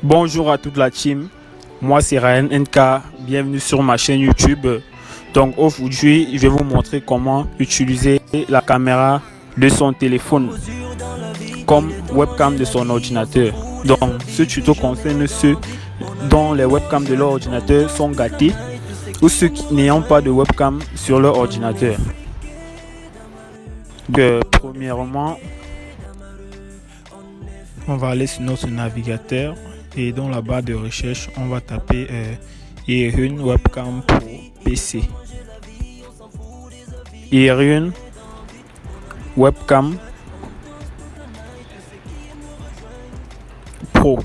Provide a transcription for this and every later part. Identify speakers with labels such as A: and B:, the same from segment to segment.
A: Bonjour à toute la team, moi c'est Ryan NK, bienvenue sur ma chaîne YouTube. Donc aujourd'hui je vais vous montrer comment utiliser la caméra de son téléphone comme webcam de son ordinateur. Donc ce tuto concerne ceux dont les webcams de leur ordinateur sont gâtés ou ceux qui n'ayant pas de webcam sur leur ordinateur. Premièrement, on va aller sur notre navigateur et dans la barre de recherche on va taper Irune webcam pour PC. Irune webcam pro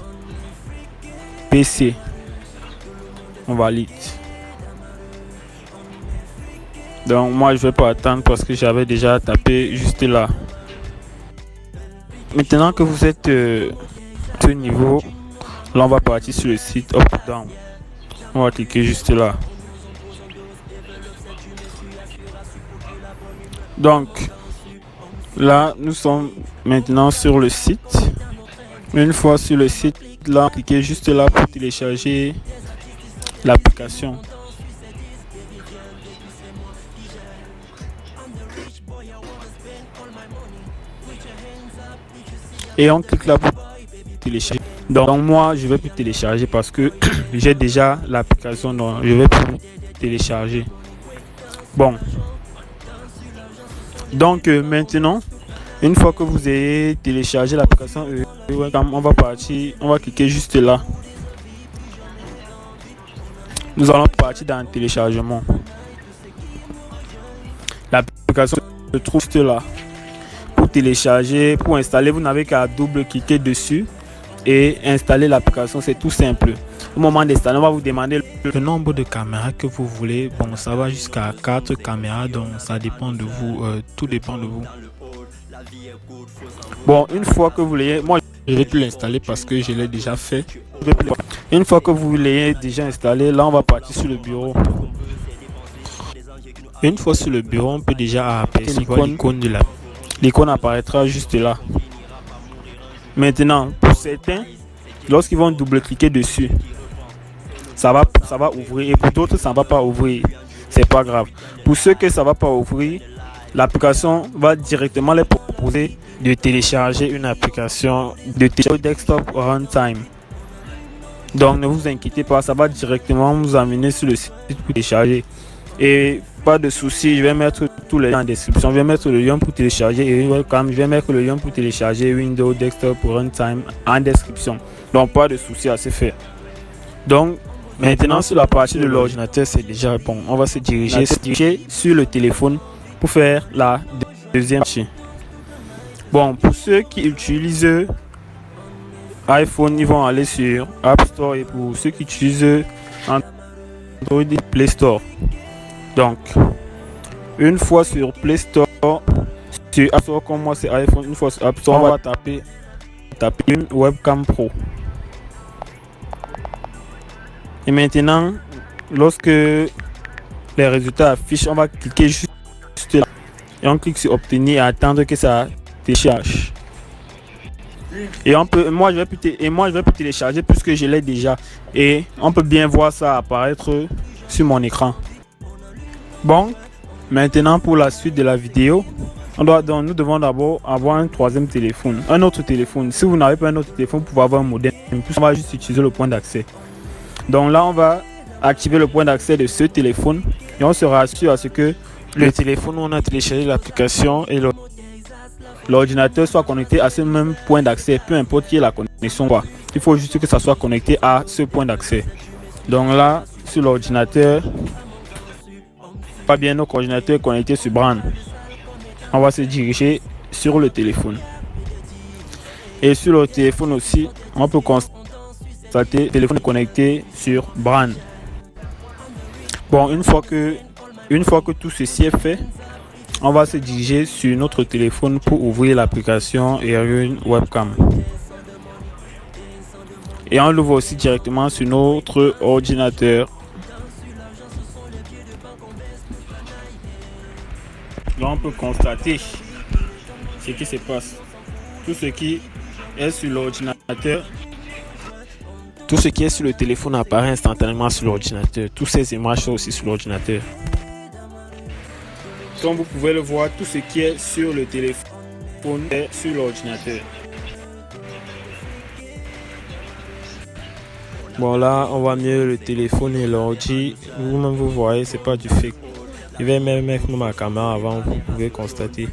A: PC. On valide. Donc moi je vais pas attendre parce que j'avais déjà tapé juste là. Maintenant que vous êtes ce niveau, là on va partir sur le site up down. On va cliquer juste là. Donc là nous sommes maintenant sur le site. Une fois sur le site, là cliquez juste là pour télécharger l'application. Et on clique là pour télécharger. Donc moi je vais plus télécharger parce que j'ai déjà l'application, donc je vais plus télécharger. Bon, donc maintenant une fois que vous avez téléchargé l'application, on va partir, on va cliquer juste là. Nous allons partir dans le téléchargement. L'application se trouve juste là. Pour télécharger, pour installer, vous n'avez qu'à double-cliquer dessus et installer l'application, c'est tout simple. Au moment d'installer, on va vous demander le nombre de caméras que vous voulez. Bon, ça va jusqu'à 4 caméras, donc ça dépend de vous, tout dépend de vous. Bon, une fois que vous l'ayez, moi je vais plus l'installer parce que je l'ai déjà fait. Une fois que vous l'ayez déjà installé, là on va partir sur le bureau. Une fois sur le bureau, on peut déjà apercevoir l'icône de l'app. L'icône apparaîtra juste là. Maintenant, pour certains, lorsqu'ils vont double-cliquer dessus, ça va ouvrir, et pour d'autres ça ne va pas ouvrir. C'est pas grave. Pour ceux que ça ne va pas ouvrir, l'application va directement les proposer de télécharger une application de desktop runtime. Donc ne vous inquiétez pas, ça va directement vous amener sur le site pour télécharger. Et pas de souci, je vais mettre tous les liens en description. Je vais mettre le lien pour télécharger et Welcome. Je vais mettre le lien pour télécharger Windows Desktop Runtime en description. Donc pas de souci à se faire. Donc maintenant sur la partie de l'ordinateur, c'est déjà bon. On va se diriger sur le téléphone pour faire la deuxième partie. Bon, pour ceux qui utilisent iPhone, ils vont aller sur App Store, et pour ceux qui utilisent Android, Play Store. Donc, une fois sur Play Store, sur App Store, comme moi c'est iPhone, une fois sur App Store, on va taper une webcam pro. Et maintenant, lorsque les résultats affichent, on va cliquer juste là. Et on clique sur obtenir et attendre que ça télécharge. Et moi je vais plus télécharger puisque je l'ai déjà. Et on peut bien voir ça apparaître sur mon écran. Bon, maintenant pour la suite de la vidéo, nous devons d'abord avoir un troisième téléphone, un autre téléphone. Si vous n'avez pas un autre téléphone, vous pouvez avoir un modem. On va juste utiliser le point d'accès. Donc là, on va activer le point d'accès de ce téléphone et on se rassure à ce que le téléphone où on a téléchargé l'application et l'ordinateur soit connecté à ce même point d'accès, peu importe qui est la connexion. Il faut juste que ça soit connecté à ce point d'accès. Donc là, sur l'ordinateur, pas bien notre ordinateur connecté sur Bran. On va se diriger sur le téléphone. Et sur le téléphone aussi, on peut constater le téléphone connecté sur Bran. Bon, une fois que tout ceci est fait, on va se diriger sur notre téléphone pour ouvrir l'application Irune webcam. Et on l'ouvre aussi directement sur notre ordinateur. Là, on peut constater ce qui se passe. Tout ce qui est sur l'ordinateur Tout ce qui est sur le téléphone apparaît instantanément sur l'ordinateur. Toutes ces images sont aussi sur l'ordinateur. Comme vous pouvez le voir, tout ce qui est sur le téléphone est sur l'ordinateur. Bon, là, on voit mieux le téléphone et l'ordi. Vous-même, vous voyez, c'est pas du fake. Je vais même mettre ma caméra avant, vous pouvez constater.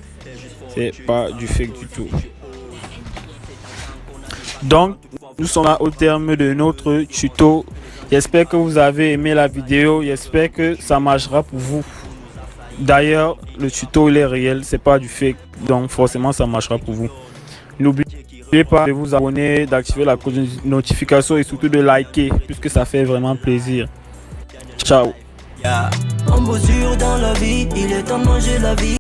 A: C'est pas du fake du tout. Donc, nous sommes là au terme de notre tuto. J'espère que vous avez aimé la vidéo. J'espère que ça marchera pour vous. D'ailleurs, le tuto il est réel, c'est pas du fake. Donc, forcément, ça marchera pour vous. N'oubliez pas de vous abonner, d'activer la cloche de notification et surtout de liker, puisque ça fait vraiment plaisir. Ciao.
B: On mesure dans la vie, il est temps de manger la vie.